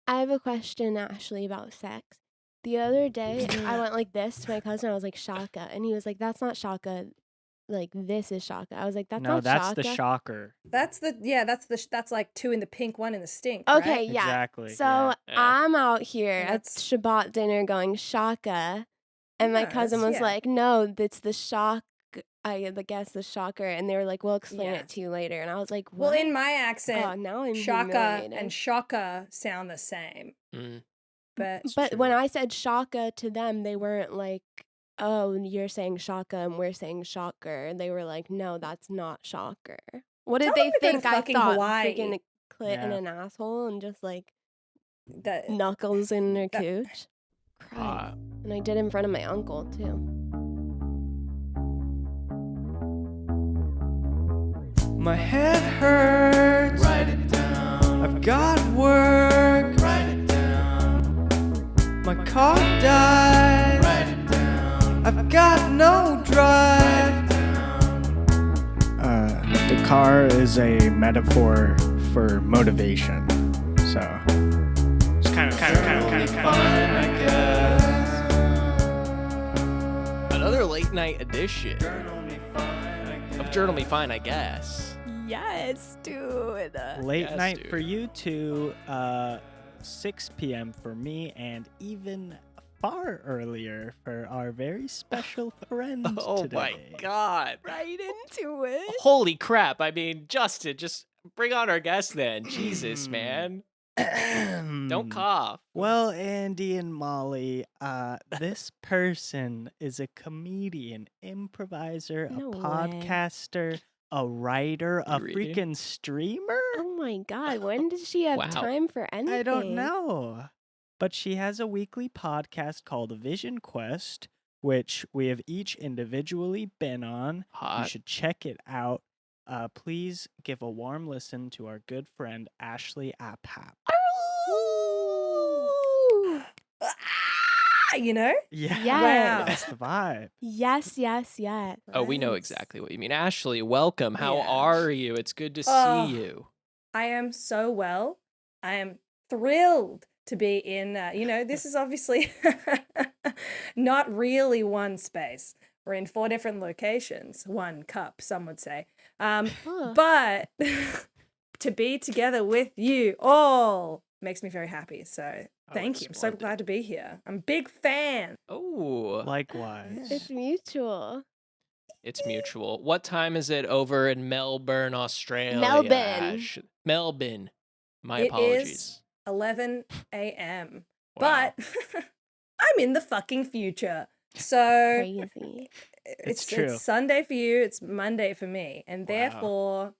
I have a question, Ashley, about sex. The other day, I went like this to my cousin. I was like, Shaka. And he was like, that's not Shaka. Like, this is Shaka. I was like, that's No, not that's Shaka. the shocker. That's like 2 in the pink, 1 in the stink, Okay, right? yeah. Exactly. So I'm out here And at that's- Shabbat dinner going Shaka. And my Yeah, cousin that's- was yeah. like, no, it's the shock. I guess the shocker. And they were like, we'll explain Yeah. it to you later. And I was like, Well, what? in my accent, Oh, now I'm Shaka humiliated. and Shaka sound the same. But when I said Shaka to them, they weren't like, oh, you're saying Shaka and we're saying shocker. They were like, no, that's not shocker. What did Tell they them to go to think I fucking thought? Hawaii. Freaking a clit in Yeah. an asshole and just like That- knuckles in their that- cooch? Christ. And I did in front of my uncle too. My head hurts. Write it down. I've got work. Write it down. My car died. Write it down. I've got no drive. The car is a metaphor for motivation. So it's kind of Fine, I guess. Another late night edition Journal me fine, I guess. of Journal Me Fine, I guess. Yes, dude. late Yes, night dude. for you two, 6 p.m. for me, and even far earlier for our very special friend Oh today. my god. Right into it. Holy crap. I mean, Justin, just bring on our guest then. Jesus, man. Don't cough. Well, Andy and Molly, this person is a comedian, improviser, No a way. podcaster, a writer, a Really? freaking streamer. Oh my god, when does she have Wow. time for anything? I don't know. But she has a weekly podcast called Vision Quest, which we have each individually been on. You Hot. should check it out. Please give a warm listen to our good friend Ashley Apap. Ooh. you know? Yeah, Yes. that's the vibe. Yes, yes, yes. Oh, we know Right. exactly what you mean. Ashley, welcome. How Yeah. are you? It's good to Oh. see you. I am so well. I am thrilled to be in, this is obviously not really one space. We're in 4 different locations, 1 cup, some would say. Huh. But to be together with you all makes me very happy. So thank it's you. I'm so splendid. glad to be here. I'm a big fan. Oh, Likewise. It's mutual. it's mutual. What time is it over in Melbourne, Australia? Melbourne. Ash? Melbourne. My It apologies. is 11 a.m. Wow. But I'm in the fucking future. So Crazy. It's true. It's Sunday for you, it's Monday for me. And Wow. therefore,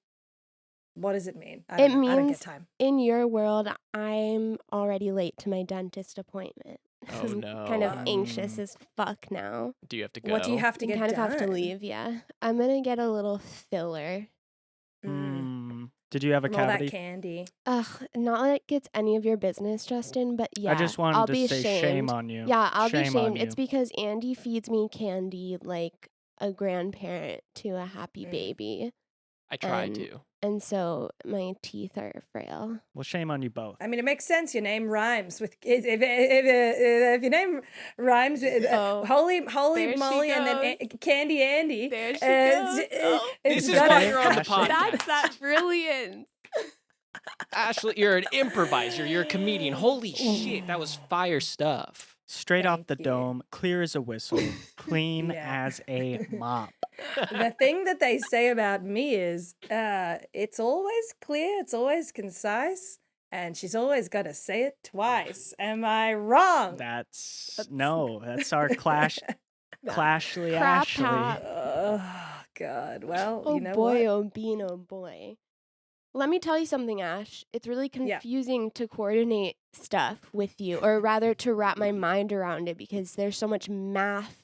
what does it mean? I It don't know. I don't get means time. in your world, I'm already late to my dentist appointment. Oh, I'm no. kind of anxious as fuck now. Do you have to go? What do you have to I get kind done? of have to leave, yeah. I'm gonna get a little filler. Did you have a And all that cavity? candy. Ugh, not like it's any of your business, Justin, but yeah. I just wanted I'll to be say ashamed. shame on you. Yeah, I'll be Shame on ashamed. It's you. because Andy feeds me candy like a grandparent to a happy Mm. baby. I tried and- to. And so my teeth are frail. Well, shame on you both. I mean, it makes sense. Your name rhymes with if your name rhymes with Oh, holy there she Molly and then Candy Andy. There she it's- goes. it- Oh. it's This is gotta- why you're on the Ashley. podcast. That's that brilliance. Ashley, you're an improviser. You're a comedian. Holy shit, that was fire stuff. Straight off Thank the you. dome, clear as a whistle, clean Yeah. as a mop. The thing that they say about me is it's always clear, it's always concise, and she's always got to say it twice. Am I wrong? That's our Clashly Crap Ashley. hat. Oh, God. Well, Oh you know boy, what? oh bean, oh boy. Let me tell you something, Ash. It's really confusing to coordinate stuff with you, or rather to wrap my mind around it because there's so much math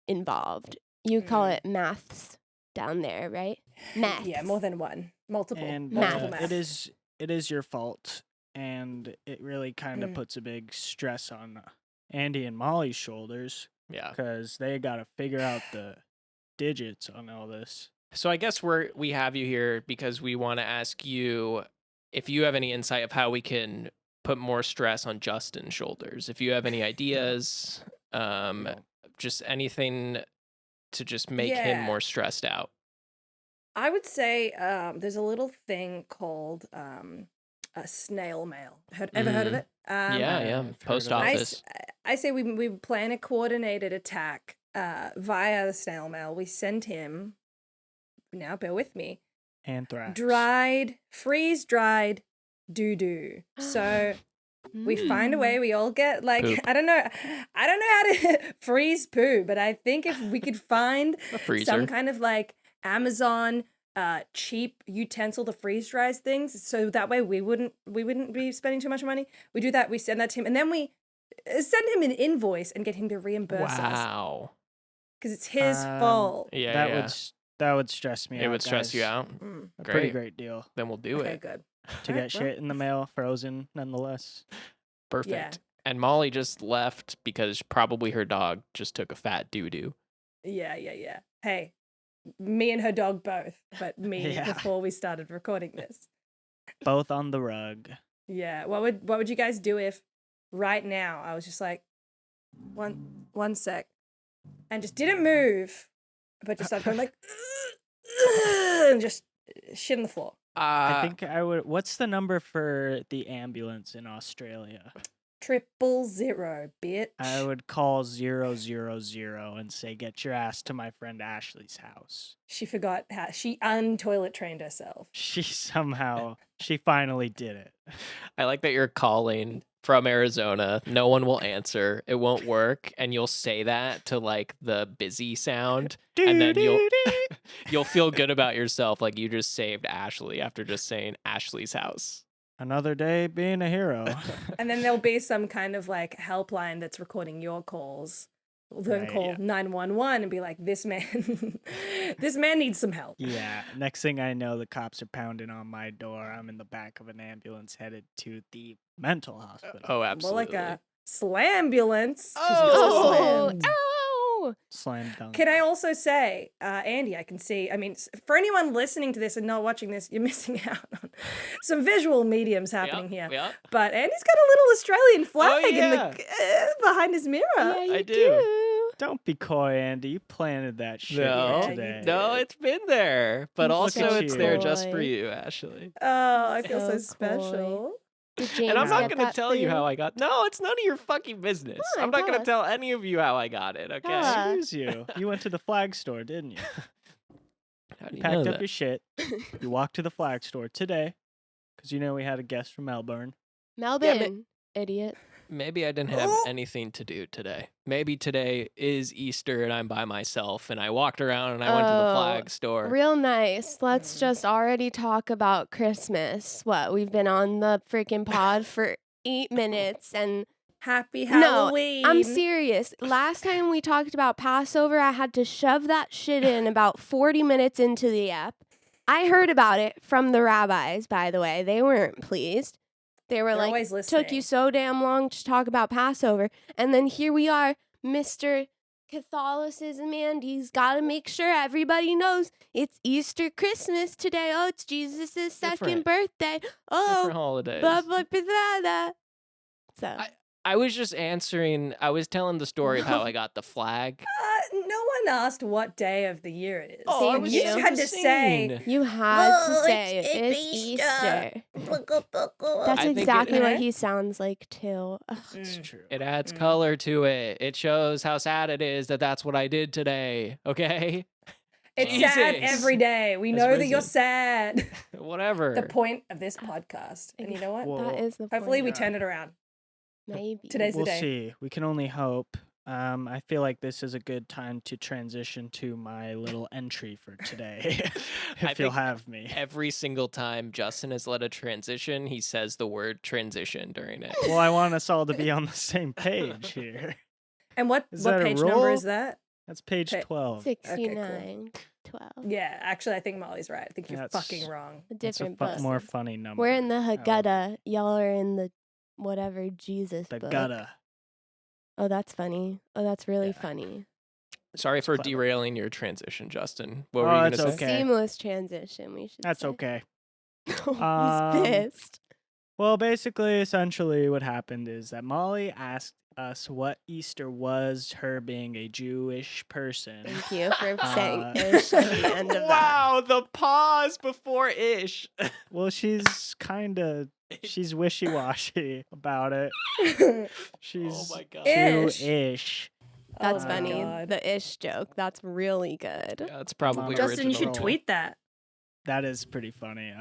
involved. You call it maths down there, right? Maths. Yeah, more than one. Multiple. And multiple Maths. maths. it is your fault, and it really kind of puts a big stress on Andy and Molly's shoulders Yeah. because they got to figure out the digits on all this. So I guess we have you here because we want to ask you if you have any insight of how we can put more stress on Justin's shoulders. If you have any ideas, just anything to just make him more stressed out. I would say there's a little thing called a snail mail. Ever heard of it? Yeah. Post office. I say we plan a coordinated attack via the snail mail. We send him, now bear with me, Anthrax. freeze-dried doo-doo. So we find a way, we all get like, Poop. I don't know how to freeze poo, but I think if we could find A freezer. some kind of like Amazon cheap utensil to freeze dries things, so that way we wouldn't be spending too much money. We do that, we send that to him, and then we send him an invoice and get him to reimburse us Wow. because it's his fault. Yeah. That would stress me out. It would stress you guys. out. A pretty Great. great deal Then we'll do Okay, it. good. to get shit in the mail, frozen nonetheless. Perfect. Yeah. And Molly just left because probably her dog just took a fat doo-doo. Yeah. Hey, me and her dog both, but me Yeah. before we started recording this. Both on the rug. Yeah. What would you guys do if right now I was just like one sec and just didn't move, but just started going like and just shit on the floor. I think I would. What's the number for the ambulance in Australia? 000, bitch. I would call 000 and say, "Get your ass to my friend Ashley's house." She forgot how she untoilet trained herself. She finally did it. I like that you're calling from Arizona. No one will answer. It won't work. And you'll say that to like the busy sound. And then you'll feel good about yourself. Like you just saved Ashley after just saying Ashley's house. Another day being a hero. And then there'll be some kind of like helpline that's recording your calls. Then Right, call yeah. 911 and be like, this man needs some help. Yeah. Next thing I know, the cops are pounding on my door. I'm in the back of an ambulance headed to the mental hospital. Oh, More absolutely. like a slambulance. 'cause it's Oh, slammed. ow! Slam dunk. Can I also say, Andy, I can see, I mean, for anyone listening to this and not watching this, you're missing out on some visual mediums happening here. Yeah. But Andy's got a little Australian flag in yeah. the, behind his mirror. Yeah, you I do. Don't be coy, Andy. You planted that shit No, Yeah, you today. no, it's been there, but Look also at it's you. there just for Boy. you, Ashley. Oh, I feel so So special. Did And I'm James not get going to that tell for you how I got. No, it's none of your fucking business. Come on, I'm not tell going to us. tell any of you how I got it. Okay. Tell us. Excuse you. You went to the flag store, didn't you? How do You you know packed up that? your shit. You walked to the flag store today because you know we had a guest from Melbourne. Melbourne, idiot. Maybe I didn't have anything to do today. Maybe today is Easter and I'm by myself and I walked around and I went to the Oh, flag store. Real nice. Let's just already talk about Christmas. What? We've been on the freaking pod for 8 minutes and Happy No, Halloween. I'm serious. Last time we talked about Passover, I had to shove that shit in about 40 minutes into the app. I heard about it from the rabbis, by the way. They weren't pleased. They were They're like, always took you listening. so damn long to talk about Passover. And then here we are, Mr. Catholicism Andy's got to make sure everybody knows it's Easter Christmas today. Oh, it's Jesus' second Different. birthday. Different Oh, holidays. blah, blah, blah, blah, blah. So, I was just answering. I was telling the story of how I got the flag. No one asked what day of the year it is. Oh, I you was just saying had the to say, scene. you had to "Well, say it's it's Easter." Easter. I That's think it- exactly what Eh? he sounds like, too. Ugh. It's true. It adds Mm. color to it. It shows how sad it is that that's what I did today. Okay? It's sad Jesus. every day. We Has know that you're risen. sad. Whatever. The point of this podcast. And you know what? Well, That is the Hopefully we point. turn it around. Maybe. Today's the We'll day. see. We can only hope. I feel like this is a good time to transition to my little entry for today, I if you'll think have me. Every single time Justin has led a transition, he says the word transition during it. Well, I want us all to be on the same page here. And what Is that a page number rule? is that? That's page Okay. 12. 69, 12. Yeah, actually, I think Molly's right. I think you're That's- fucking wrong. A That's a different fu- book. more funny number. We're in the I like Haggadah. Y'all are in the whatever Jesus The book. gutta. Oh, that's funny. Oh, that's really Yeah. funny. Sorry for Clever. derailing your transition, Justin. What were Oh, you it's going to say? okay. Seamless transition, we should That's say. okay. He's Um, pissed. Well, basically, essentially, what happened is that Molly asked us what Easter was, her being a Jewish person. Thank you for saying Uh, ish at the end of that. Wow, the pause before ish. Well, she's wishy-washy about it. Oh She's my god. Ish. Jewish. That's Oh, funny. God. The ish joke. That's really good. Yeah, it's probably Mama. Justin, you should original. tweet that. That is pretty funny.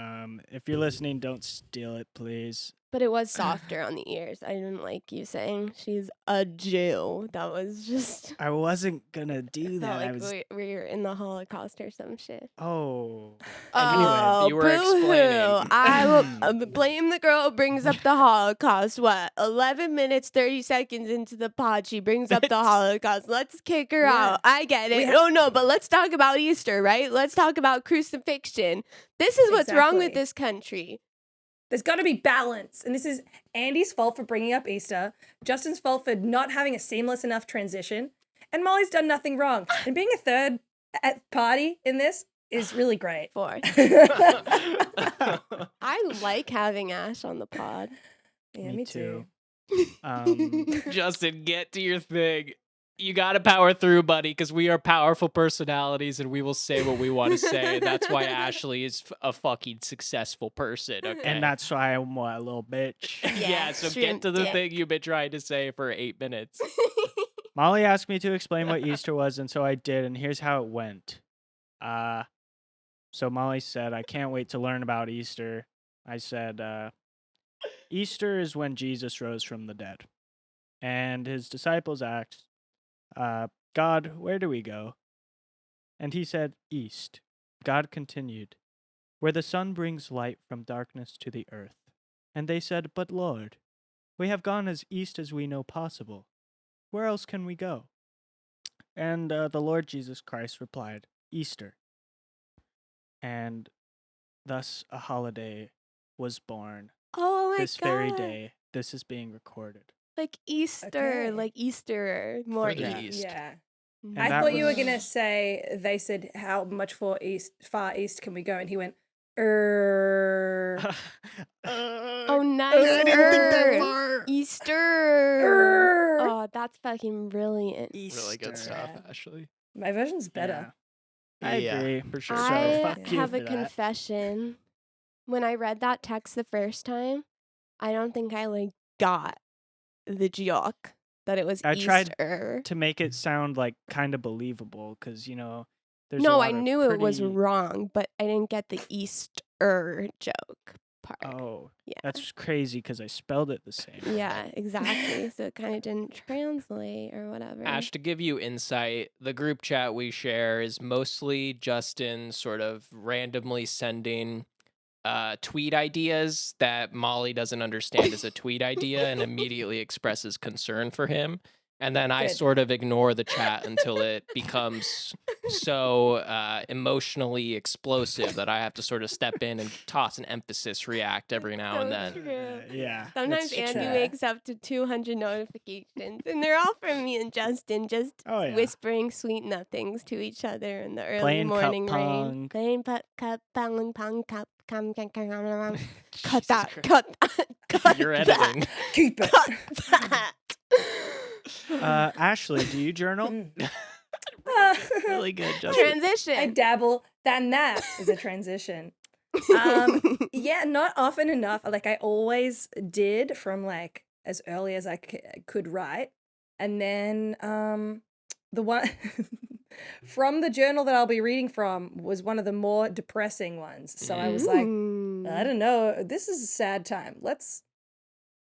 If you're listening, don't steal it, please. But it was softer on the ears. I didn't like you saying she's a Jew. That was just I wasn't gonna do felt that. I like was. we were in the Holocaust or some shit. Oh. Oh, you were boo-hoo. explaining. I will blame the girl who brings up the Holocaust. What? 11 minutes, 30 seconds into the pod, she brings up the Holocaust. Let's kick her Yeah. out. I get it. We Oh, no, but let's talk about Easter, right? Let's talk about crucifixion. This is what's wrong with Exactly. this country. There's got to be balance. And this is Andy's fault for bringing up Easter, Justin's fault for not having a seamless enough transition, and Molly's done nothing wrong. And being a third at party in this is really great. Fourth. I like having Ash on the pod. Yeah, Me me too. Justin, get to your thing. You got to power through, buddy, because we are powerful personalities and we will say what we want to say. And that's why Ashley is a fucking successful person. Okay. And that's why I'm a little bitch. yeah. So get shrimp to the dick. thing you've been trying to say for 8 minutes. Molly asked me to explain what Easter was, and so I did, and here's how it went. So Molly said, I can't wait to learn about Easter. I said, Easter is when Jesus rose from the dead. And his disciples asked, God, where do we go? And he said, East. God continued, where the sun brings light from darkness to the earth. And they said, But Lord, we have gone as east as we know possible. Where else can we go? And the Lord Jesus Christ replied, Easter. And thus a holiday was born. Oh my This god. very day, this is being recorded. Like Easter, Okay. like Easter, more For the east. East. Yeah. And I that thought you were was- gonna say they said how much far east can we go, and he went, Oh, nice. I didn't think that Er. Easter. Oh, that's fucking brilliant. Really good stuff, Yeah. Ashley. My version's better. Yeah, I Yeah, agree. for sure. So I fuck you have for a that. confession. When I read that text the first time, I don't think I like got the joke that it was I tried Easter. to make it sound like kind of believable, because there's a No, lot I of knew it was pretty- wrong, but I didn't get the Easter joke part. Oh, Yeah. that's crazy because I spelled it the same. Yeah, exactly. So it kind of didn't translate or whatever. Ash, to give you insight, the group chat we share is mostly Justin sort of randomly sending tweet ideas that Molly doesn't understand as a tweet idea and immediately expresses concern for him. And then I Good. sort of ignore the chat until it becomes so emotionally explosive that I have to sort of step in and toss an emphasis react every now and So then. true. Yeah. Sometimes that's Andy true. wakes up to 200 notifications, and they're all from me and Justin, just Oh, yeah. whispering sweet nothings to each other in the early Playing cup morning pong. rain. Playing cup, pong, cup, come, Jesus cut that, Christ. cut that, cut You're that, editing. Keep it. cut that. Ashley, do you journal? Really good, Justin. I Transition. dabble. Then that is a transition. Yeah, not often enough. Like I always did from like as early as I could write, and then the one from the journal that I'll be reading from was one of the more depressing ones. So I was like, I don't know, this is a sad time. Let's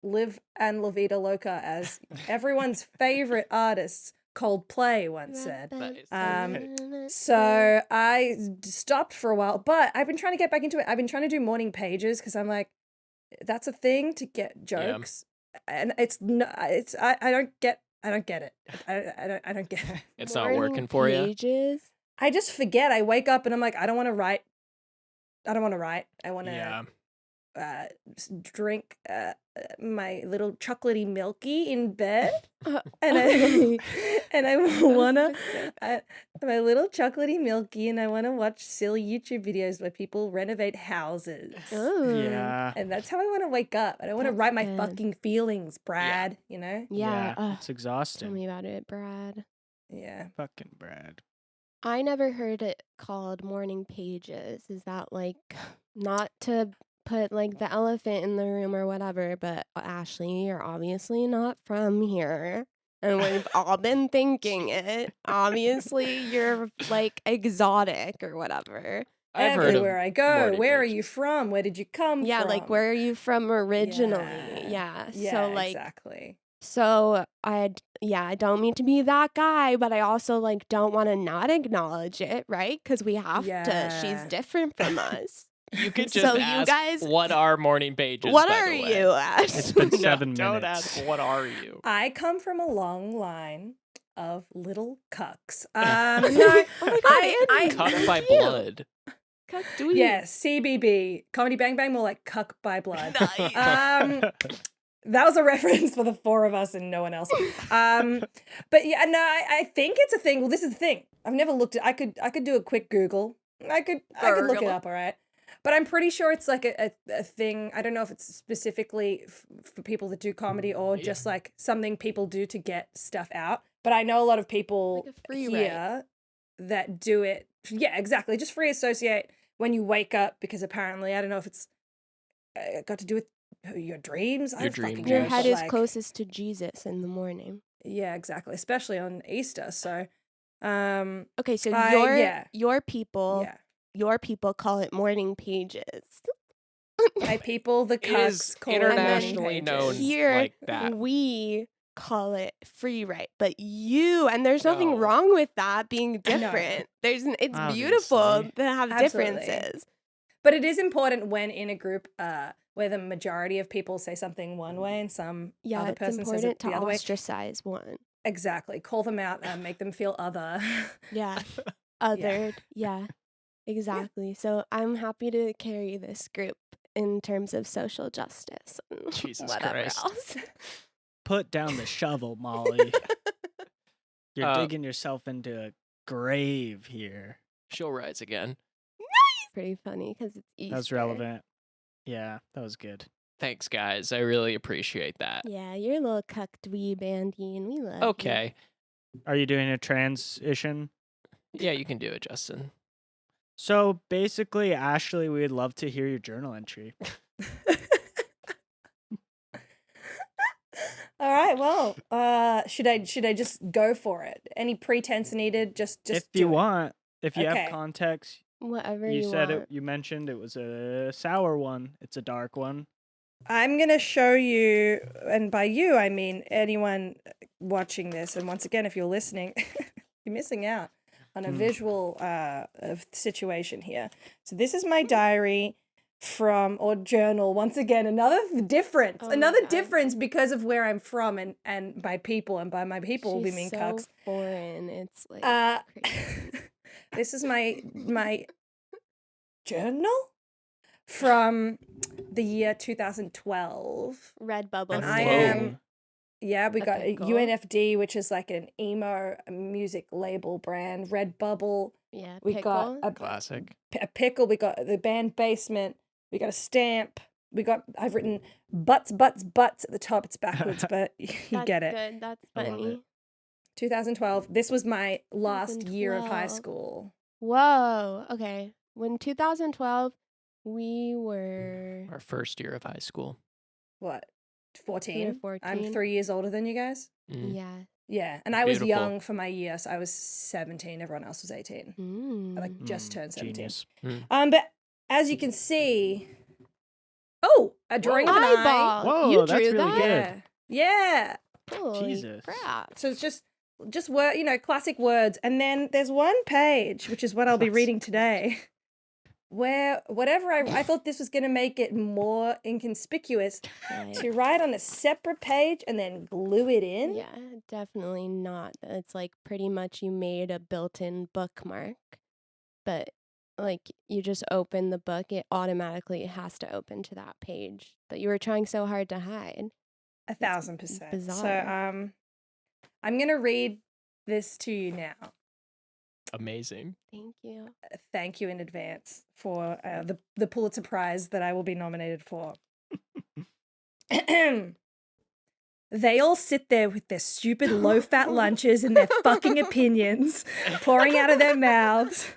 live and La Vida Loca, as everyone's favorite artist Coldplay once said. Nice. So I stopped for a while, but I've been trying to get back into it. I've been trying to do morning pages because I'm like, that's a thing to get jokes, and it's no, it's I don't get it. I don't get it. It's not working for you. Pages. I just forget. I wake up and I'm like, I don't want to write. I want to. Yeah. drink my little chocolatey milky in bed, and Okay. I That was wanna specific. my little chocolatey milky, and I wanna watch silly YouTube videos where people renovate houses. Oh, Yeah. And that's how I want to wake up. I don't want to that's write my good. fucking feelings, Brad. You know? Yeah. It's Tell exhausting. me about it, Brad. Yeah. Fucking Brad. I never heard it called morning pages. Is that like not to put like the elephant in the room or whatever, but Ashley, you're obviously not from here. And we've all been thinking it. Obviously, you're like exotic or whatever. I've heard of Everywhere I go. morning Where are pages. you from? Where did you come Yeah, from? like where are you from originally? Yeah. Yeah. Yeah, So like exactly. so I don't mean to be that guy, but I also like don't want to not acknowledge it, right? Because we have to. She's Yeah. different from us. You could So just you ask, guys- what are morning pages, What by are the way? you, Ash? It's been No, 7 don't minutes. ask, what are you? I come from a long line of little cucks. No, Oh my God, Andy. Cut Thank by you. blood. Cuck dweeb. yeah, CBB, Comedy Bang Bang, more like cuck by blood. Nice. That was a reference for the four of us and no one else. But yeah, no, I think it's a thing. Well, this is the thing. I've never looked at. I could do a quick Google. I could look it Google. up. All right. But I'm pretty sure it's like a thing. I don't know if it's specifically for people that do comedy or Yeah. just like something people do to get stuff out. But I know a lot of people Like a free write. here that do it. Yeah, exactly. Just free associate when you wake up, because apparently, I don't know if it's got to do with your dreams. I Your don't fucking dream know, Your juice. head but, is like, closest to Jesus in the morning. Yeah, exactly. Especially on Easter. So, Okay, so yeah. your people yeah. your people call it morning pages. My people, the It is cucks, call it morning internationally known pages. Here like that. we call it free write, but and there's nothing No. wrong with that being different. It's beautiful Obviously. to have Absolutely. differences. But it is important when in a group where the majority of people say something one way and some Yeah, other it's person says it important the to other way. ostracize one. Exactly. Call them out and make them feel other. Yeah, othered. Yeah, exactly. So I'm happy to carry this group in terms of social justice and Jesus whatever Christ. else. Put down the shovel, Molly. You're Uh, digging yourself into a grave here. She'll rise again. Pretty funny because it's Easter. That was relevant. Yeah, that was good. Thanks, guys. I really appreciate that. Yeah, you're a little cuck dweeb, Andy, and we love you. Okay. Are you doing a transition? Yeah, you can do it, Justin. So basically, Ashley, we'd love to hear your journal entry. All right. Well, should I just go for it? Any pretense needed? Just If do you it. want, if you Okay. have context, Whatever you you said want. it. You mentioned it was a sour one. It's a dark one. I'm going to show you, and by you, I mean anyone watching this. And once again, if you're listening, you're missing out on a visual situation here. So this is my diary or journal. Once again, another difference. Oh my Another God. difference because of where I'm from and by people. And by my people, we She's mean so cucks. foreign. It's like crazy. This is my journal from the year 2012. Red bubble. And I Whoa. am, yeah, we A got a pickle. UNFD, which is like an emo music label brand. Redbubble. Yeah, We got pickle. Classic. a pickle. We got the band Basement. We got a stamp. I've written butts at the top. It's backwards, but you That's get it. Good. That's I love funny. it. 2012. This was my last year of high 2012. school. Whoa. Okay. When 2012, we were Our first year of high school. What? 14? 14. I'm 3 years older than you guys. Mm. Yeah. Yeah, and I was Beautiful. young for my year, so I was 17. Everyone else was 18. I like just turned 17. Genius. But as you can see, a drawing of an eye. Eyeball. Whoa, you that's drew really that? good. Yeah. Holy Jesus. crap. So it's just word, classic words, and then there's one page, which is what I'll be Classic. reading today, where whatever I thought this was going to make it more inconspicuous Right. to write on a separate page and then glue it in. Yeah, definitely not. It's like pretty much you made a built-in bookmark, but like you just open the book, it automatically has to open to that page that you were trying so hard to hide. 1,000%. bizarre. So I'm gonna read this to you now. Amazing. Thank you. Thank you in advance for the Pulitzer Prize that I will be nominated for. They all sit there with their stupid low-fat lunches and their fucking opinions pouring out of their mouths.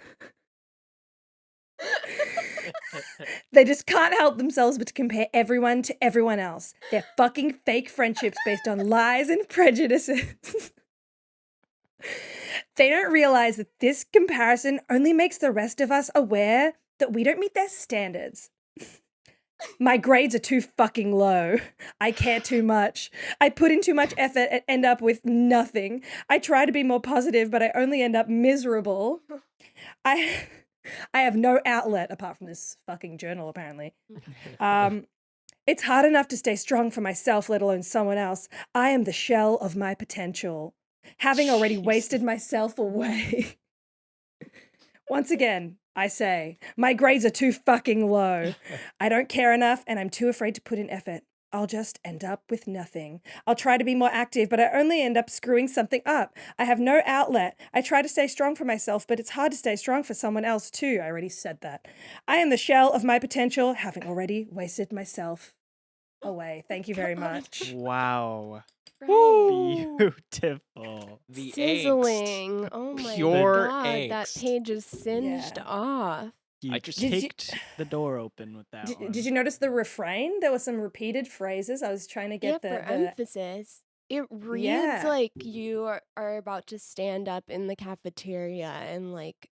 They just can't help themselves but to compare everyone to everyone else. They're fucking fake friendships based on lies and prejudices. They don't realize that this comparison only makes the rest of us aware that we don't meet their standards. My grades are too fucking low. I care too much. I put in too much effort and end up with nothing. I try to be more positive, but I only end up miserable. I have no outlet apart from this fucking journal, apparently. It's hard enough to stay strong for myself, let alone someone else. I am the shell of my potential, having already wasted myself away. Once again, I say, my grades are too fucking low. I don't care enough and I'm too afraid to put in effort. I'll just end up with nothing. I'll try to be more active, but I only end up screwing something up. I have no outlet. I try to stay strong for myself, but it's hard to stay strong for someone else too. I already said that. I am the shell of my potential, having already wasted myself away. Thank you very much. Wow. Right. Beautiful. The angst. Sizzling. Oh my Pure god, that angst. page is singed Yeah. off. You I just- kicked the door open with that one. Did you notice the refrain? There were some repeated phrases. I was trying to get Yeah, for emphasis. It reads Yeah. like you are about to stand up in the cafeteria and like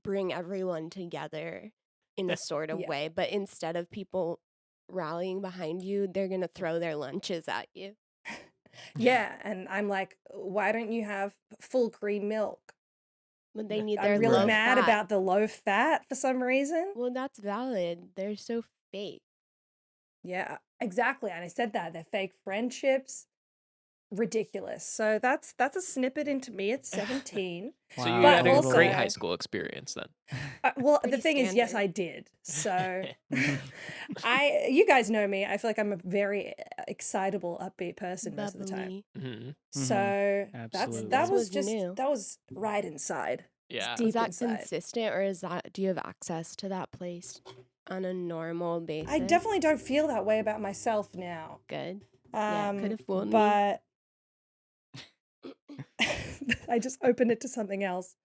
bring everyone together in a sort of Yeah. way, but instead of people rallying behind you, they're gonna throw their lunches at you. Yeah, and I'm like, why don't you have full cream milk? But they need their I'm really low mad fat. about the low fat for some reason. Well, that's valid. They're so fake. Yeah, exactly. And I said that they're fake friendships, ridiculous. So that's a snippet into me at 17. So you Wow. But had a also- great high school experience then. Well, the Pretty thing is, yes, standard. I did. So you guys know me. I feel like I'm a very excitable, upbeat person most of the time. Bubbly. hmm So Absolutely. that This was was just new. that was right inside. It's Yeah. deep Is that inside. consistent, or do you have access to that place on a normal basis? I definitely don't feel that way about myself now. Good. Yeah, coulda fooled me. But I just opened it to something else,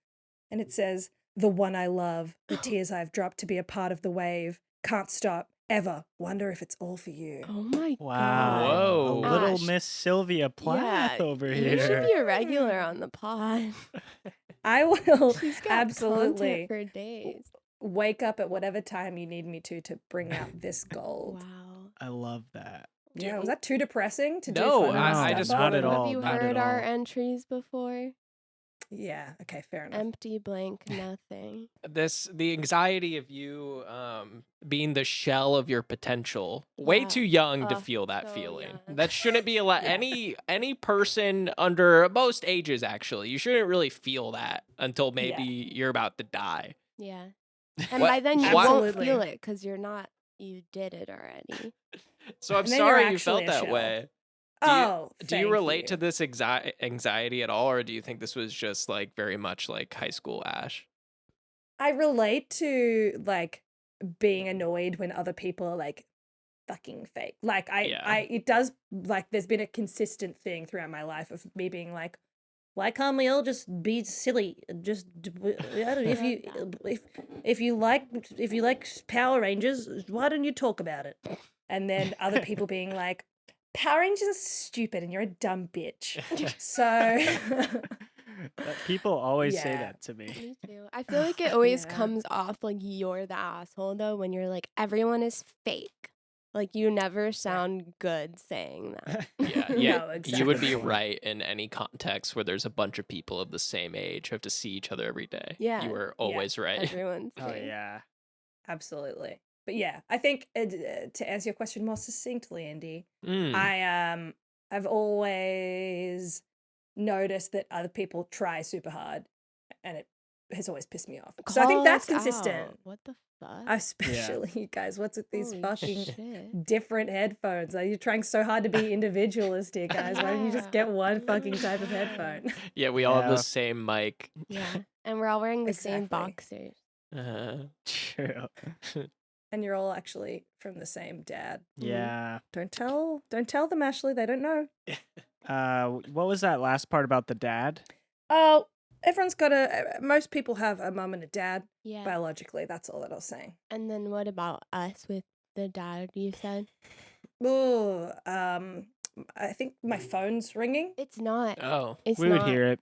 and it says, "The one I love, the tears I've dropped to be a part of the wave, can't stop ever. Wonder if it's all for you." Oh my Wow. god. Whoa. A little Ash. Miss Sylvia Plath over You should here. be a regular on the pod. I will She's got absolutely content for days. wake up at whatever time you need me to bring out this gold. Wow. I love that. Yeah, was that too depressing to do? No, fun I stuff just on? not at wanted- all. Have you not heard at our all. entries before? Yeah. Okay. Fair enough. Empty blank nothing. The anxiety of you being the shell of your potential, way Yeah. too young to Ugh, feel that so feeling. young. That shouldn't be allowed. Yeah. Any person under most ages, actually, you shouldn't really feel that until maybe you're about to die. Yeah. And What- by then you why- won't Absolutely. feel it because you did it already. So I'm And then you're sorry you actually felt a that shell. way. Do you thank relate to this anxiety at all, or do you think this was just like very much like high school Ash? I relate to like being annoyed when other people are like fucking fake. Like it does, like there's been a consistent thing throughout my life of me being like, why can't we all just be silly? Just if you like Power Rangers, why don't you talk about it? And then other people being like, Power Rangers are stupid and you're a dumb bitch. So People always say Yeah. that to me. Me too. I feel like it always Yeah. comes off like you're the asshole though when you're like everyone is fake. Like you never sound good saying that. Yeah, No, you would be exactly. right in any context where there's a bunch of people of the same age who have to see each other every day. Yeah. You were always right. Everyone's Oh fake. yeah. absolutely. But yeah, I think to answer your question more succinctly, Andy, Mm. I've always noticed that other people try super hard and it has always pissed me off. So I think that's Call us consistent. out. What the fuck? Especially you guys. What's with these Holy fucking shit. different headphones? Are you trying so hard to be individualist here, guys? Why don't you just Yeah. get one fucking type of headphone? Yeah, we all have Yeah. the same mic. Yeah. And we're all wearing the same Exactly. boxers. True. And you're all actually from the same dad. Yeah. Don't tell them, Ashley. They don't know. What was that last part about the dad? Oh, everyone's got most people have a mum and a dad Yeah. biologically. That's all that I was saying. And then what about us with the dad you said? Oh, I think my phone's ringing. It's not. Oh, It's We not. would hear it.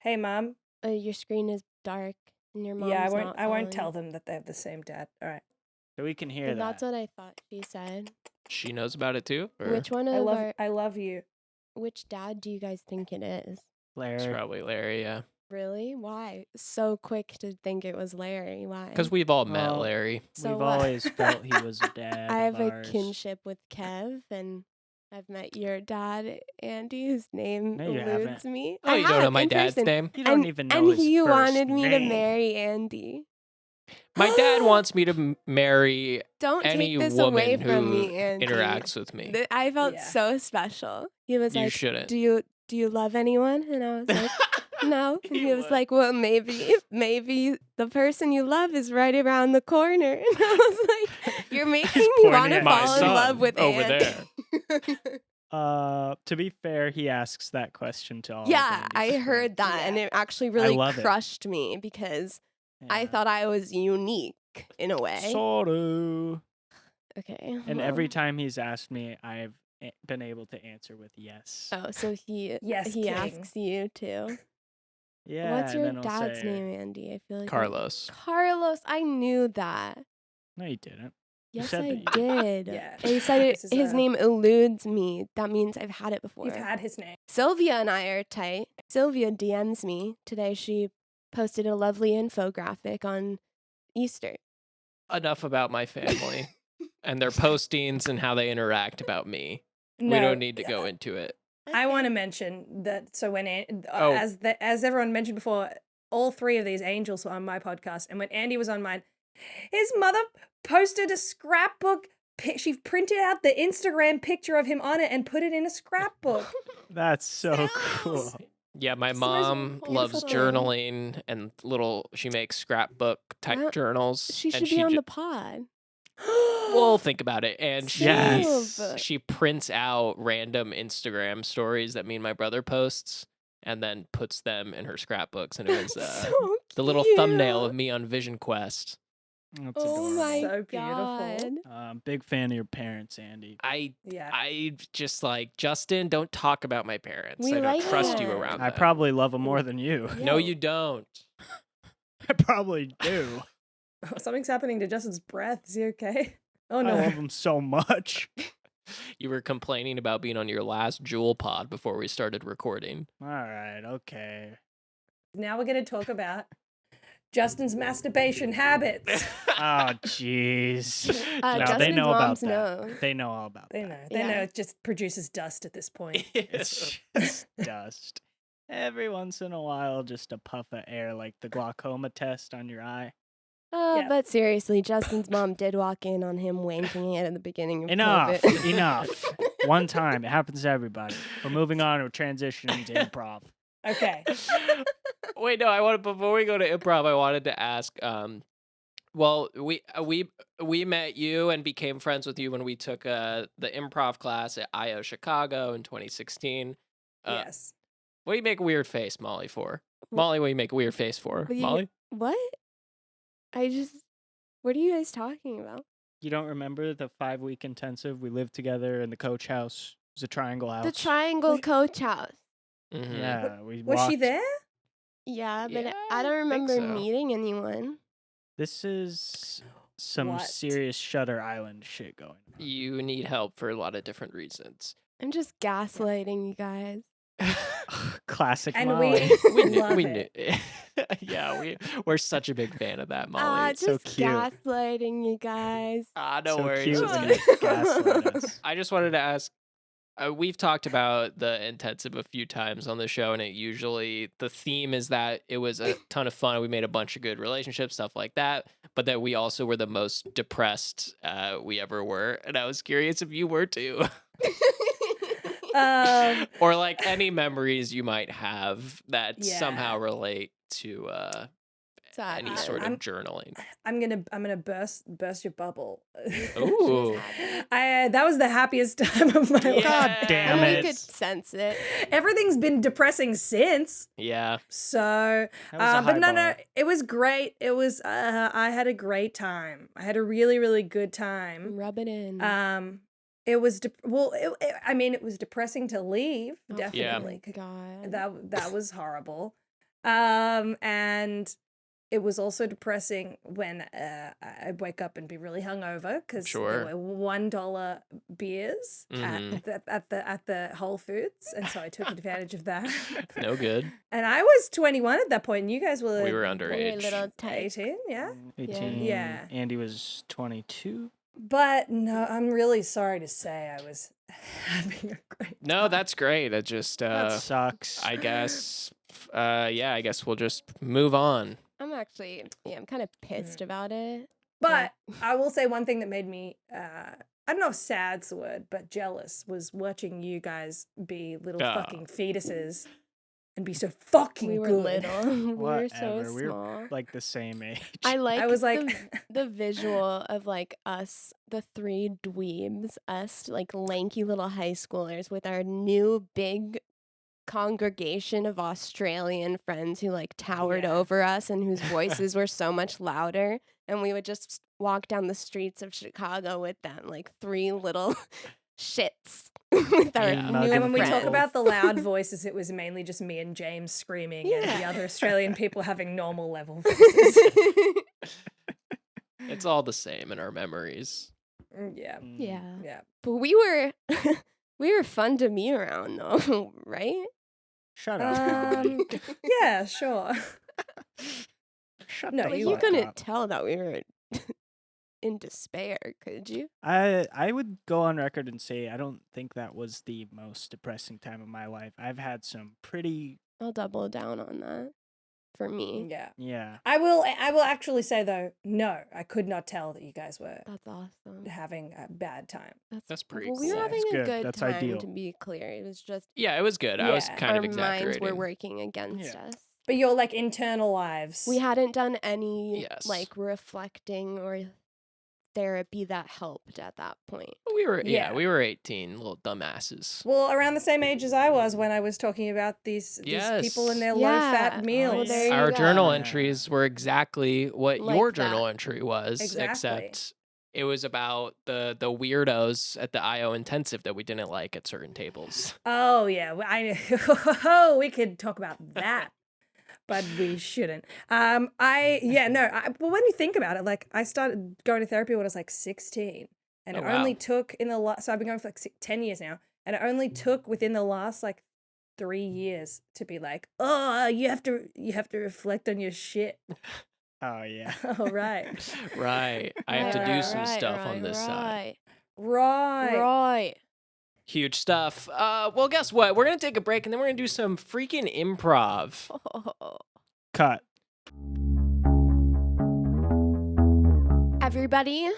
Hey, mom. Your screen is dark and your mom's Yeah, not I won't following. tell them that they have the same dad. All right. So we can hear And that. that's what I thought she said. she knows about it too? Or Which one of I love you. which dad do you guys think it is? it's Larry. probably Larry, yeah. Really? Why? So quick to think it was Larry. Why? Because we've all met Well, Larry. So We've what? always felt he was a dad. I have of a ours. kinship with Kev, and I've met your dad, Andy, whose name No, you eludes haven't. me. Oh, I you don't know have, my in dad's person. name? You don't and, even know and his he first wanted me to name. marry Andy. My dad wants me to marry Don't any take this woman away who from me, Andy. interacts with me. I felt Yeah. so special. He was You like, shouldn't. Do you love anyone? And I was like, no. And he You was would. like, well, maybe the person you love is right around the corner. And I was like, you're making me pointing want to at my fall in son love with over Andy. To be fair, he asks that question to all. of Yeah, I Andy's heard friends. that, and Yeah. it actually really love it. crushed me because I Yeah. thought I was unique in a way. Sorta. Okay. And every well. time he's asked me, I've been able to answer with yes. Oh, so he Yes, he king. asks you too. Yeah. What's and your then I'll dad's say, name, Andy? I feel like Carlos. Carlos. I knew that. No, you didn't. You Yes, said I that you did. Yeah. And he said This is his a- name eludes me. That means I've had it before. You've had his name. Sylvia and I are tight. Sylvia DMs me today. She posted a lovely infographic on Easter. Enough about my family and their postings and how they interact about me. We No, don't need to go into it. I want to mention that. So when Oh. as everyone mentioned before, all three of these angels were on my podcast, and when Andy was on mine, his mother posted a scrapbook. She printed out the Instagram picture of him on it and put it in a scrapbook. That's so cool. Yeah, my It's the most mom loves beautiful thing. journaling and she makes scrapbook type Wow. journals. She and should be on ju- the pod. We'll think about it. And Yes. she prints out random Instagram stories that me and my brother posts and then puts them in her scrapbooks. And it was So the little thumbnail of cute. me on Vision Quest. That's Oh adorable. my So beautiful. god. Big fan of your parents, Andy. Yeah. I just like, Justin, don't talk about my parents. We I don't like trust you them. around I them. probably love them more than you. No, Yeah. you don't. I probably do. Something's happening to Justin's breath. Is he okay? Oh I no. love them so much. You were complaining about being on your last Jewel pod before we started recording. All right, okay. Now we're going to talk about Justin's masturbation habits. Oh, jeez. No, they Justin's know about moms that. know. They know all about They that. know. They Yeah. know it just produces dust at this point. It's just dust. Every once in a while, just a puff of air, like the glaucoma test on your eye. Yeah. But seriously, Justin's mom did walk in on him wanking it at the beginning of Enough. COVID. Enough. One time. It happens to everybody. We're moving on. We're transitioning to improv. Okay. Wait, no, before we go to improv, I wanted to ask, well, we met you and became friends with you when we took the improv class at IO Chicago in 2016. Yes. What do you make a weird face, Molly, for? Wh- Molly, what do you make a weird face for? What do you- Molly? What? What are you guys talking about? You don't remember the 5-week intensive? We lived together in the coach house. It was a triangle house. The Triangle Wait. Coach House. Mhm. Yeah. We Was she walked- there? Yeah, but Yeah, I don't I think remember so. meeting anyone. This is some What? serious Shutter Island shit going on. You need help for a lot of different reasons. I'm just gaslighting you guys. Classic And Molly. We knew. Love We it. knew. Yeah, we're such a big fan of that, Molly. Ah, it's so just cute. gaslighting you guys. No so worries. cute Just when kidding. you gaslight us. I just wanted to ask, we've talked about the intensive a few times on the show, and the theme is that it was a ton of fun. We made a bunch of good relationships, stuff like that, but that we also were the most depressed we ever were. And I was curious if you were too. Or like any memories you might have that somehow relate to any sort of journaling. I'm gonna burst your bubble. Ooh. That was the happiest time of my life. God damn And it. you could sense it. Everything's been depressing since. Yeah. So, That was a but high no, bar. it was great. It was. I had a great time. I had a really, really good time. Rub it in. It was it was depressing to leave. Oh, Definitely. God. That was horrible. And it was also depressing when I wake up and be really hungover because Sure. there were $1 beers at the Whole Foods, and so I took advantage of that. No good. And I was 21 at that point, and you guys were We were You're a underage. little tight. 18, yeah. 18. Yeah. Andy was 22. But no, I'm really sorry to say I was having a great. No, that's great. It just That sucks. I guess I guess we'll just move on. I'm actually, I'm kind of pissed about it. But I will say one thing that made me, I don't know if sad's the word, but jealous was watching you guys be little fucking fetuses and be so fucking We were good. little. We were so Whatever. We small. were like the same age. I like I was like, the visual of like us, the three dweebs, us like lanky little high schoolers with our new big congregation of Australian friends who like towered over us and whose voices were so much louder, and we would just walk down the streets of Chicago with them like three little shits with our Yeah. new and when we talk friends. about the loud voices, it was mainly just me and James screaming and the other Australian people having normal level voices. It's all the same in our memories. Yeah. yeah, but we were fun to be around though, right? Shut up. Yeah, sure. Shut no, the Like you you fuck couldn't up. tell that we were in despair, could you? I would go on record and say I don't think that was the most depressing time of my life. I've had some pretty I'll double down on that for me. Yeah. I will actually say though, no, I could not tell that you guys were That's awesome. having a bad time. That's pretty Well, we were cool. having That's a good. good That's time, ideal. to be clear. It was just Yeah, it was good. I was Yeah. kind our of minds exaggerating. were working against us. But your like internal lives. We hadn't done any Yes. like reflecting or therapy that helped at that point. We were Yeah. we were 18, little dumbasses. Well, around the same age as I was when I was talking about these people and their Yeah. low-fat Well, meals. there you Our go. journal Yeah. entries were exactly what Like your that. journal entry was, Exactly. except it was about the weirdos at the IO intensive that we didn't like at certain tables. Oh yeah, we could talk about that, but we shouldn't. Well, when you think about it, like I started going to therapy when I was like 16, and Oh, it wow. only took so I've been going for like 10 years now, and it only took within the last like 3 years to be like, oh, you have to reflect on your shit. Oh yeah. Oh right, Right. I have to do some stuff on this side. right. Huge stuff. Well, guess what? We're going to take a break and then we're going to do some freaking improv. Cut. Everybody,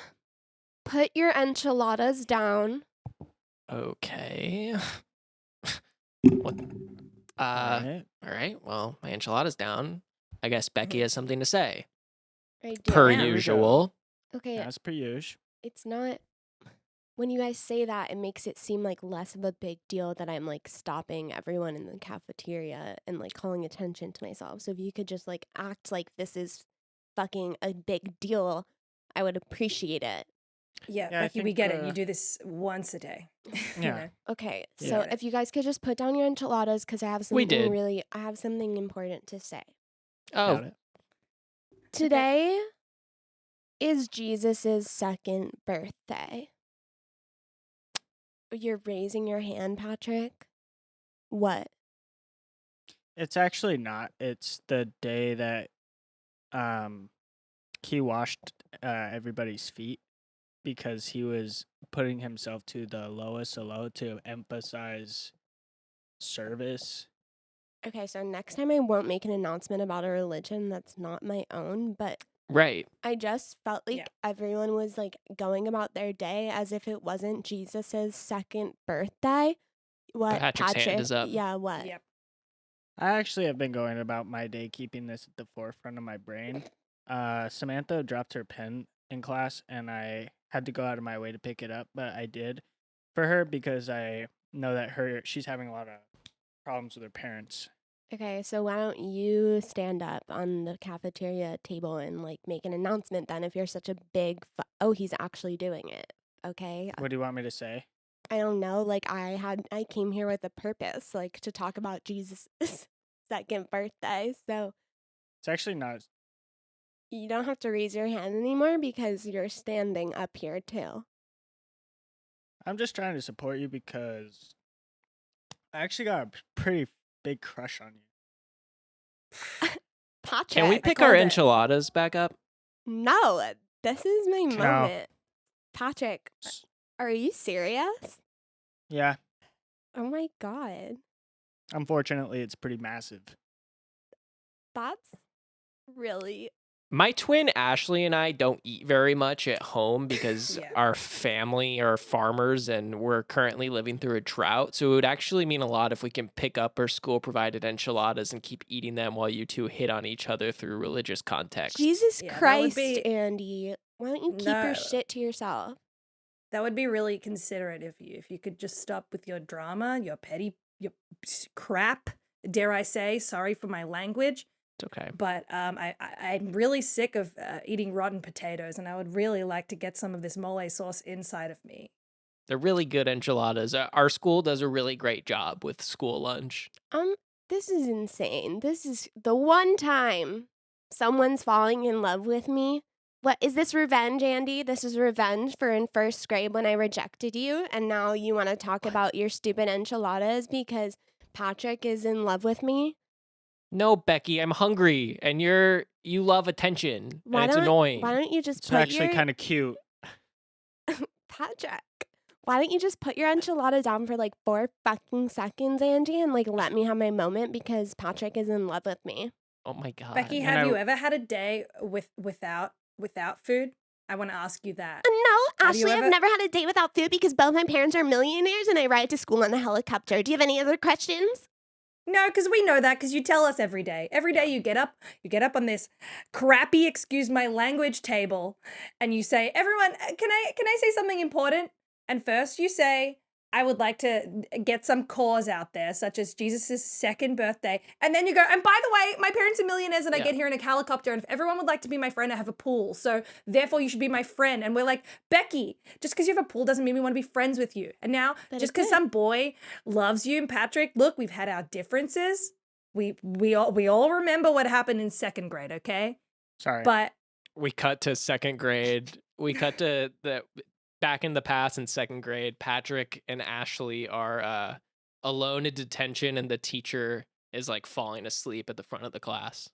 put your enchiladas down. Okay. What? Alright. All right. Well, my enchilada's down. I guess Becky has something to say. I do. Per Yeah. we go. usual. Okay, As per usual. it's not. When you guys say that, it makes it seem like less of a big deal that I'm like stopping everyone in the cafeteria and like calling attention to myself. So if you could just like act like this is fucking a big deal, I would appreciate it. Yeah, Yeah, I Becky, we think, get it. You do this once a day. You Yeah. know? Okay, Yeah. so if you guys could just put down your enchiladas, because I have We something did. I have something important to say. Oh, Got it. Today is Jesus's second birthday. You're raising your hand, Patrick. What? It's actually not. It's the day that he washed everybody's feet. because he was putting himself to the lowest of low to emphasize service. Okay, so next time I won't make an announcement about a religion that's not my own, but Right. I just felt like everyone was like going about their day as if it wasn't Jesus's second birthday. What Patrick's hand is up. Yeah, what? Yep. I actually have been going about my day keeping this at the forefront of my brain. Samantha dropped her pen in class and I had to go out of my way to pick it up, but I did for her because I know that she's having a lot of problems with her parents. Okay, so why don't you stand up on the cafeteria table and like make an announcement then if you're such a big oh, he's actually doing it. Okay? What do you want me to say? I don't know, like I came here with a purpose, like to talk about Jesus' second birthday. So It's actually not. you don't have to raise your hand anymore because you're standing up here too. I'm just trying to support you because I actually got a pretty big crush on you. Patrick, Can we I pick our called it. enchiladas back up? No, this is my No. moment. Patrick, are you serious? Yeah, Oh my god. unfortunately, it's pretty massive. That's really My twin Ashley and I don't eat very much at home because Yeah. our family are farmers and we're currently living through a drought. So it would actually mean a lot if we can pick up our school provided enchiladas and keep eating them while you two hit on each other through religious context. Jesus Yeah, that would Christ, be- Andy. Why don't you keep No. your shit to yourself? That would be really considerate of you if you could just stop with your drama, your petty, your crap. Dare I say? Sorry for my language. It's okay. But I'm really sick of eating rotten potatoes, and I would really like to get some of this mole sauce inside of me. They're really good enchiladas. Our school does a really great job with school lunch. This is insane. This is the one time someone's falling in love with me. What is this revenge, Andy? This is revenge for in first grade when I rejected you, and now you want to talk about your stupid enchiladas because Patrick is in love with me? No, Becky, I'm hungry, and you love attention, and it's annoying. Why don't you just It's put actually your kind of cute. Patrick? Why don't you just put your enchilada down for like 4 fucking seconds, Andy, and like let me have my moment because Patrick is in love with me. Oh my god. Becky, and have I- you ever had a day without food? I want to ask you that. No, Have you Ashley, ever- I've never had a date without food because both my parents are millionaires and I ride to school on a helicopter. Do you have any other questions? No, because we know that because you tell us every day. Every day you get up on this crappy, excuse my language table, and you say, "Everyone, can I say something important?" And first you say, "I would like to get some cause out there, such as Jesus' second birthday." And then you go, "And by the way, my parents are millionaires and I Yeah. get here in a helicopter. And if everyone would like to be my friend, I have a pool. So therefore you should be my friend." And we're like, "Becky, just because you have a pool doesn't mean we want to be friends with you." And now, But just it because did. some boy loves you and Patrick, look, we've had our differences. We all remember what happened in second grade, okay? Sorry. But We cut to second grade. We cut to the back in the past in second grade. Patrick and Ashley are alone in detention, and the teacher is like falling asleep at the front of the class.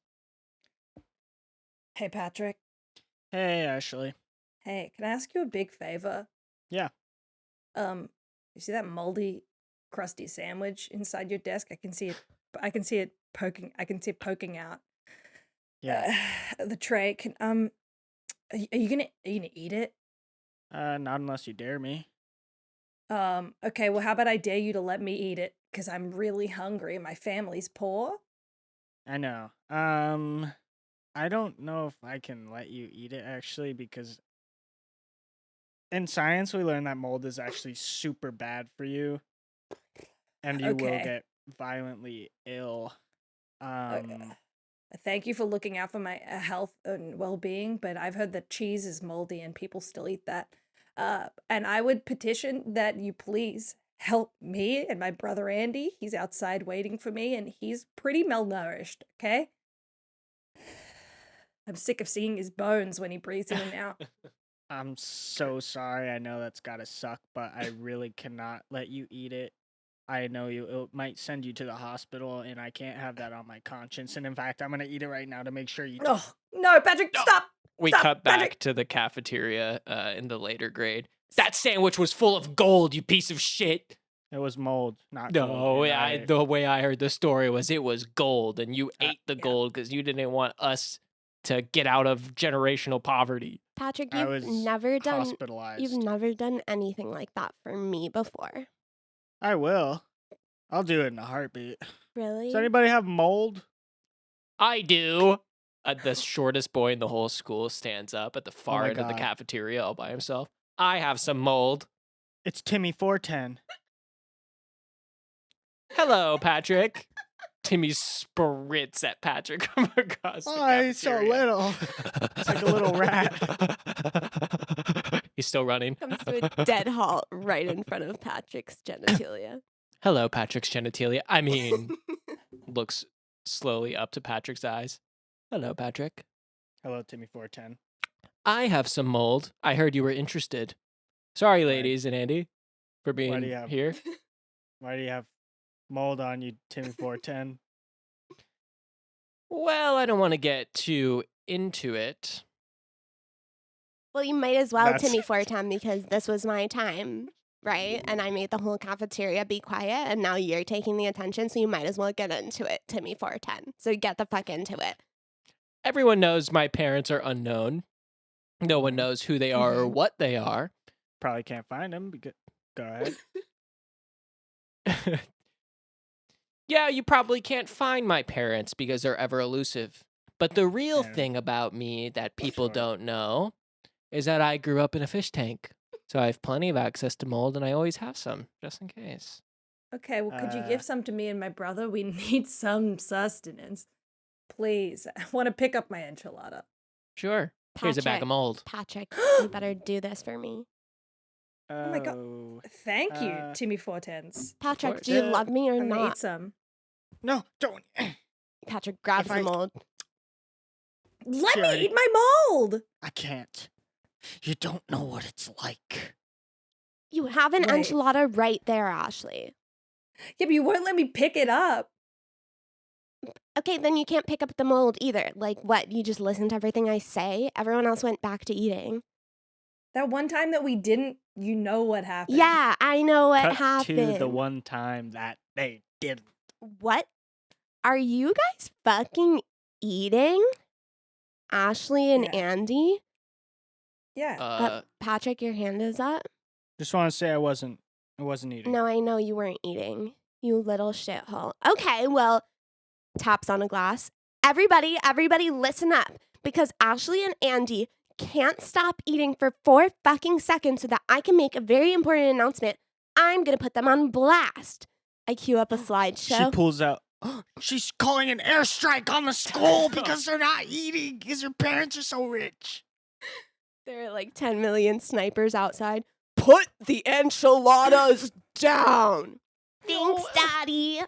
hey, Patrick, Hey, Ashley. hey, can I ask you a big favor? Yeah. You see that moldy, crusty sandwich inside your desk? I can see it poking. I can see it poking out. Yeah. The tray. Can are you gonna eat it? Not unless you dare me. Okay. Well, how about I dare you to let me eat it because I'm really hungry and my family's poor. I know. I don't know if I can let you eat it actually because in science we learned that mold is actually super bad for you, and you will Okay. get violently ill. Thank you for looking out for my health and well-being, but I've heard that cheese is moldy and people still eat that. And I would petition that you please help me and my brother Andy. He's outside waiting for me and he's pretty malnourished, okay? I'm sick of seeing his bones when he breathes in and out. I'm so sorry. I know that's gotta suck, but I really cannot let you eat it. I know it might send you to the hospital, and I can't have that on my conscience. And in fact, I'm gonna eat it right now to make sure you. Oh, no, Patrick, stop! We Stop, cut back Patrick. to the cafeteria in the later grade. That sandwich was full of gold, you piece of shit. It was mold, not No, gold. And the way I heard the story was it was gold, and you ate the Yeah. gold because you didn't want us to get out of generational poverty. Patrick, I you've was never done hospitalized. you've never done anything like that for me before. I will. I'll do it in a heartbeat. Really? Does anybody have mold? I do. The shortest boy in the whole school stands up at the far my end of the God. cafeteria all by himself. I have some mold. It's Timmy 410. Hello, Patrick. Timmy sprints at Patrick from across the Oh, he's so cafeteria. little. It's like a little rat. He's still running. Comes to a dead halt right in front of Patrick's genitalia. Hello, Patrick's genitalia. I mean, looks slowly up to Patrick's eyes. Hello, Patrick. Hello, Timmy 410. I have some mold. I heard you were interested. Sorry, Why- ladies and Andy, for being you have- here. Why do you have mold on you, Timmy 410? Well, I don't want to get too into it. Well, you might as well, That's- Timmy 410, because this was my time, right? And I made the whole cafeteria be quiet, and now you're taking the attention, so you might as well get into it, Timmy 410. So get the fuck into it. Everyone knows my parents are unknown. No one knows who they are or Mhm. what they are. Probably can't find him. Go ahead. Yeah, you probably can't find my parents because they're ever elusive. But the real Yeah. thing about me that people Sure. don't know is that I grew up in a fish tank. So I have plenty of access to mold and I always have some, just in case. Okay, well, could you Uh, give some to me and my brother? We need some sustenance. Please. I want to pick up my enchilada. Sure. Here's a bag Patrick. of mold. Patrick, you better do this for me. Oh my God. Oh. Thank you, Uh, Timmy 410s. Patrick, course. do you Uh, love me or I'm gonna eat not? some. No, don't. Patrick, grab If some I- mold. Let She me already- eat my mold. I can't. You don't know what it's like. You have an Wait. enchilada right there, Ashley. Yeah, but you won't let me pick it up. Okay, then you can't pick up the mold either. Like, what? You just listen to everything I say? Everyone else went back to eating. That one time that we didn't, you know what happened. Yeah, I know what Cut happened. to the one time that they didn't. What? Are you guys fucking eating? Ashley and Yeah. Andy? Yeah. Patrick, your hand is up? Just want to say I wasn't eating. No, I know you weren't eating. You little shithole. Okay, well, taps on a glass. Everybody listen up. Because Ashley and Andy can't stop eating for 4 fucking seconds so that I can make a very important announcement. I'm gonna put them on blast. I cue up a She slideshow. pulls out. She's calling an airstrike on the school because they're not eating because their parents are so rich. There are like 10 million snipers outside. Put the enchiladas down. Thanks, No. Daddy.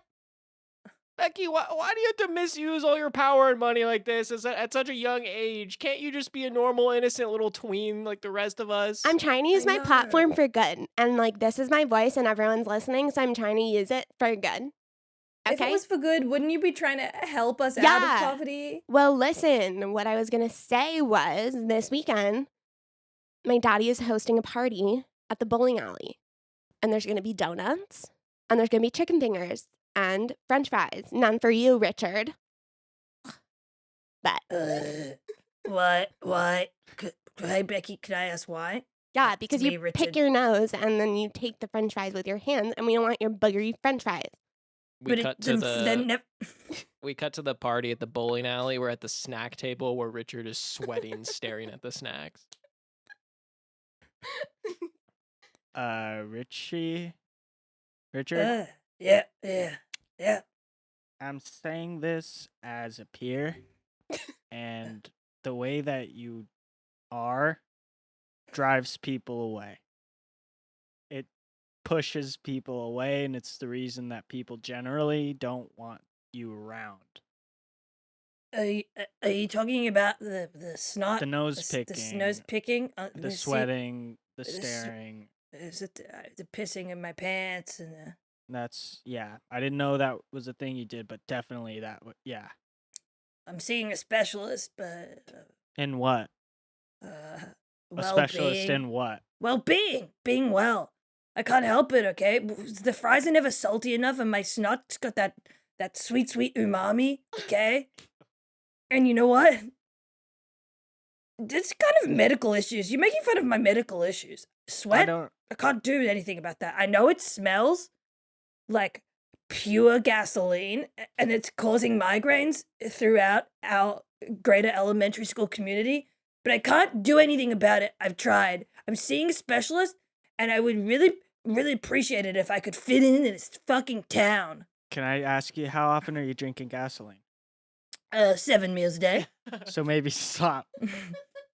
Becky, why do you have to misuse all your power and money like this at such a young age? Can't you just be a normal, innocent little tween like the rest of us? I'm trying to use I my know. platform for good. And like, this is my voice and everyone's listening, so I'm trying to use it for good. If it Okay? was for good, wouldn't you be trying to help us out Yeah. of poverty? Well, listen, what I was going to say was this weekend, my daddy is hosting a party at the bowling alley. And there's going to be donuts, and there's going to be chicken fingers, and french fries. None for you, Richard. But What? Hey, Becky, could I ask why? yeah, It's because me, you Richard. pick your nose, and then you take the french fries with your hands, and we don't want your buggery french fries. we cut to the nev- we cut to the party at the bowling alley. We're at the snack table where Richard is sweating, staring at the snacks. Richard, yeah. I'm saying this as a peer, and the way that you are drives people away. It pushes people away, and it's the reason that people generally don't want you around. Are you talking about the snot? The nose picking, The nose picking? the sweating, the s- staring. Is it the pissing in my pants and That's, yeah. I didn't know that was a thing you did, but definitely that, yeah. I'm seeing a specialist, but And what? A specialist Well-being. in what? Being well. I can't help it, okay? The fries are never salty enough, and my snot's got that sweet umami, okay? And you know what? It's kind of medical issues. You're making fun of my medical issues. Sweat? I can't do anything about that. I know it smells like pure gasoline, and it's causing migraines throughout our greater elementary school community, but I can't do anything about it. I've tried. I'm seeing a specialist, and I would really, really appreciate it if I could fit in this fucking town. Can I ask you, how often are you drinking gasoline? 7 meals a day. So maybe stop.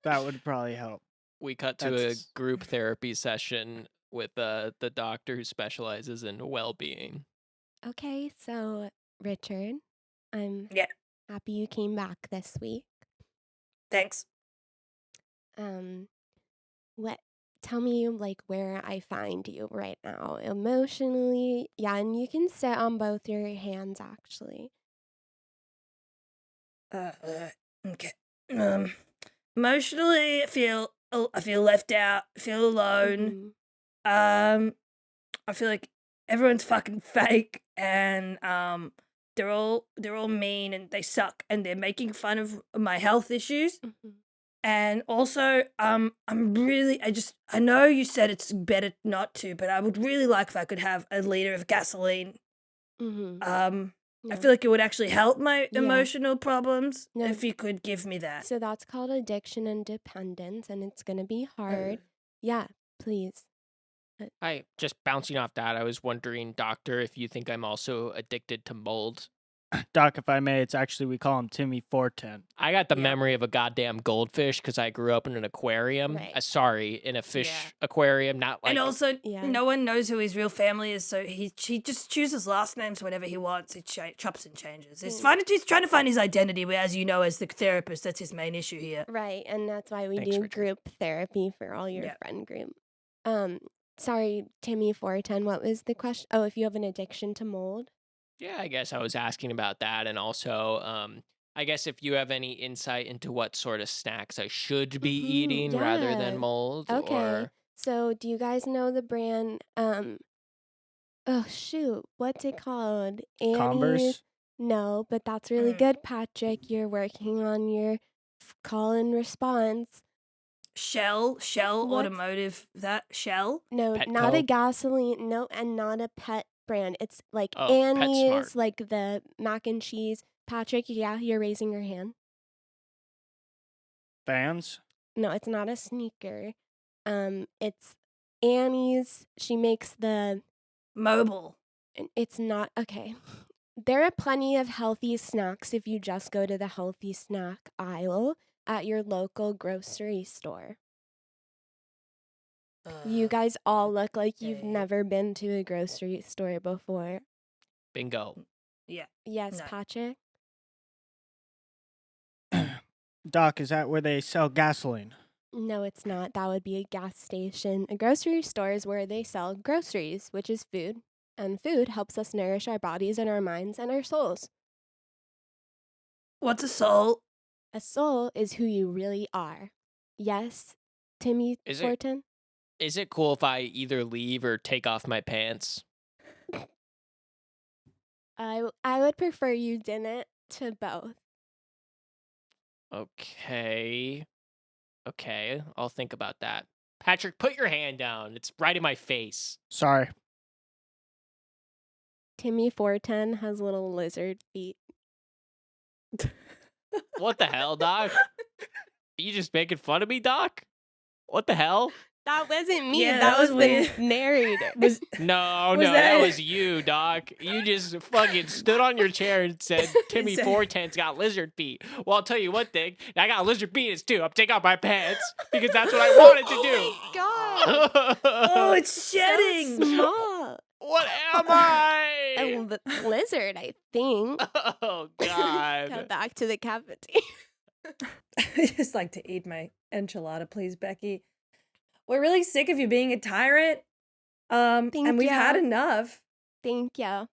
That would probably help. We cut to a group therapy session with the doctor who specializes in well-being. Okay, so Richard, I'm Yeah. happy you came back this week. Thanks. Tell me like where I find you right now emotionally. Yeah, and you can sit on both your hands actually. Okay. Emotionally, I feel left out. I feel alone. Mhm. I feel like everyone's fucking fake, and they're all mean, and they suck, and they're making fun of my health issues. Mhm. And also, I know you said it's better not to, but I would really like if I could have a liter of gasoline. Mhm. I feel like it would actually help my Yeah. emotional problems No. if you could give me that. So that's called addiction and dependence, and it's gonna be hard. Yeah, please. Hi, just bouncing off that, I was wondering, doctor, if you think I'm also addicted to mold. Doc, if I may, it's actually, we call him Timmy 410. I got the Yeah. memory of a goddamn goldfish because I grew up in an aquarium. Right. Sorry, in a fish Yeah. aquarium, not like. And also, Yeah. no one knows who his real family is, so he just chooses last names whenever he wants. He chops and changes. He's trying to find his identity, where, as you know, as the therapist, that's his main issue here. Right, and that's why we Thanks, do Richard. group therapy for all your Yeah. friend group. Sorry, Timmy 410, what was the question? Oh, if you have an addiction to mold? Yeah, I guess I was asking about that, and also, I guess if you have any insight into what sort of snacks I should be eating rather Yeah. than mold, Okay. or So, do you guys know the brand oh shoot, what's it called? Annie's? Converse? No, but that's really good, Patrick. You're working on your call and response. Shell What's- Automotive, that Shell. No, not a Petco? gasoline. No, and not a pet brand. It's like Oh, Annie's, PetSmart. like the mac and cheese. Patrick, yeah, you're raising your hand. Vans? No, it's not a sneaker. It's Annie's. She makes the. Mobile. It's not okay. There are plenty of healthy snacks if you just go to the healthy snack aisle at your local grocery store. You guys all look like you've okay. never been to a grocery store before. bingo. Yeah. Yes, No. Patrick? Doc, is that where they sell gasoline? No, it's not. That would be a gas station. A grocery store is where they sell groceries, which is food. And food helps us nourish our bodies and our minds and our souls. What's a soul? A soul is who you really are. Yes, Timmy Is it- Fortin? Is it cool if I either leave or take off my pants? I would prefer you didn't to both. Okay. Okay, I'll think about that. Patrick, put your hand down. It's right in my face. Sorry. Timmy 410 has little lizard feet. What the hell, Doc? You just making fun of me, Doc? What the hell? That wasn't me. Yeah, that that was was the weird. narrator. No, Was that that- was you, Doc. You just fucking stood on your chair and said Timmy said- 410's got lizard feet. Well, I'll tell you one thing. I got lizard penis too. I'm taking off my pants because that's what I wanted to God, do. Oh, it's shedding. so small. What am I? A lizard, I think. Oh, Go God. back to the cavity. I just like to eat my enchilada, please, Becky. We're really sick of you being a tyrant. Thank And we've had ya. enough. Thank you.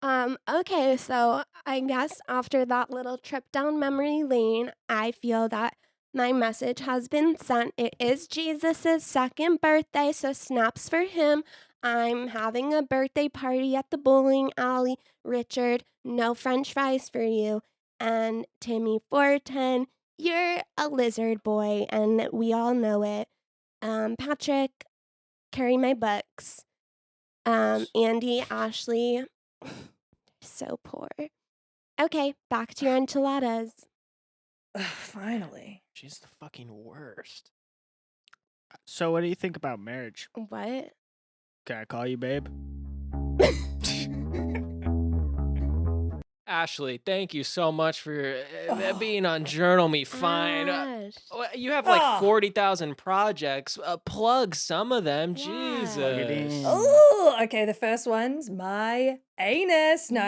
Okay, so I guess after that little trip down memory lane, I feel that My message has been sent. It is Jesus' second birthday, so snaps for him. I'm having a birthday party at the bowling alley. Richard, no french fries for you. And Timmy 410, you're a lizard boy, and we all know it. Patrick, carry my books. Andy, Ashley, so poor. Okay, back to your enchiladas. Finally. She's the fucking worst. So, what do you think about marriage? What? Can I call you babe? Ashley, thank you so much for being on Journal Me Fine. Ash. You have like 40,000 projects. Plug some of them. Yeah. Jesus. Oh, okay. The first one's my anus. No,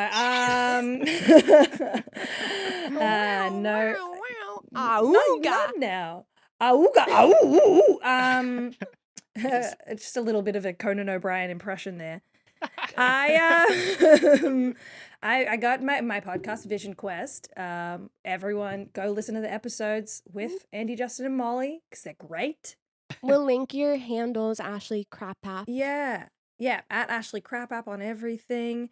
no. Auga. Not now. Auga. Auga. Just a little bit of a Conan O'Brien impression there. I got my podcast Vision Quest. Everyone go listen to the episodes with Andy, Justin, and Mollie because they're great. We'll link your handles, Ashley Crapap. Yeah, at Ashley Crapap on everything.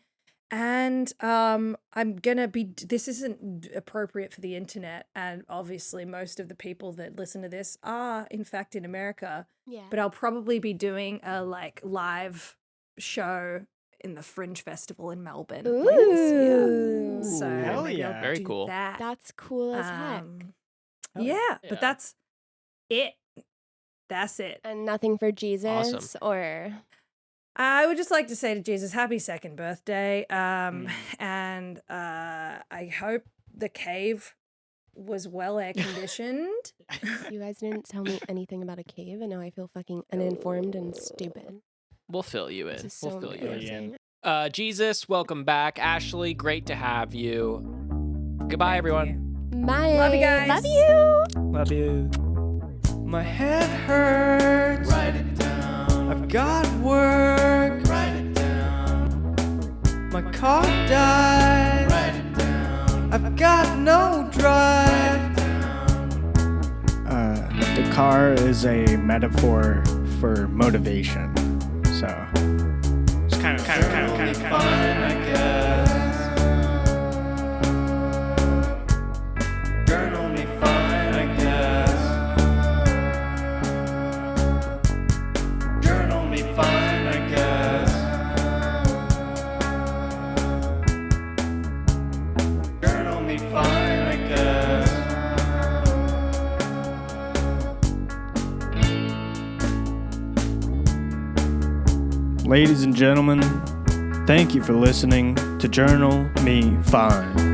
And I'm gonna be. This isn't appropriate for the internet, and obviously most of the people that listen to this are in fact in America. Yeah. But I'll probably be doing a live show in the Fringe Festival in Melbourne. Ooh. Yeah. So Hell maybe yeah. I'll Very do cool. That. That's cool as heck. Hell Yeah, yeah. but that's it. That's it. And nothing for Jesus Awesome. or I would just like to say to Jesus, happy second birthday. And I hope the cave was well air conditioned. you guys didn't tell me anything about a cave, and now I feel fucking uninformed and stupid. We'll fill you in. This is so We'll fill you in. embarrassing. Jesus, welcome back. Ashley, great to have you. Goodbye, everyone. Bye. Love you guys. Love you. Love you. My head hurts. Write it down. I've got work. Write it down. My car died. Write it down. I've got no drive. The car is a metaphor for motivation. So it's kind of Fine, I guess. Journal me fine, I guess. Journal me fine, I guess. Journal me fine, I guess. Ladies and gentlemen, thank you for listening to Journal Me Fine.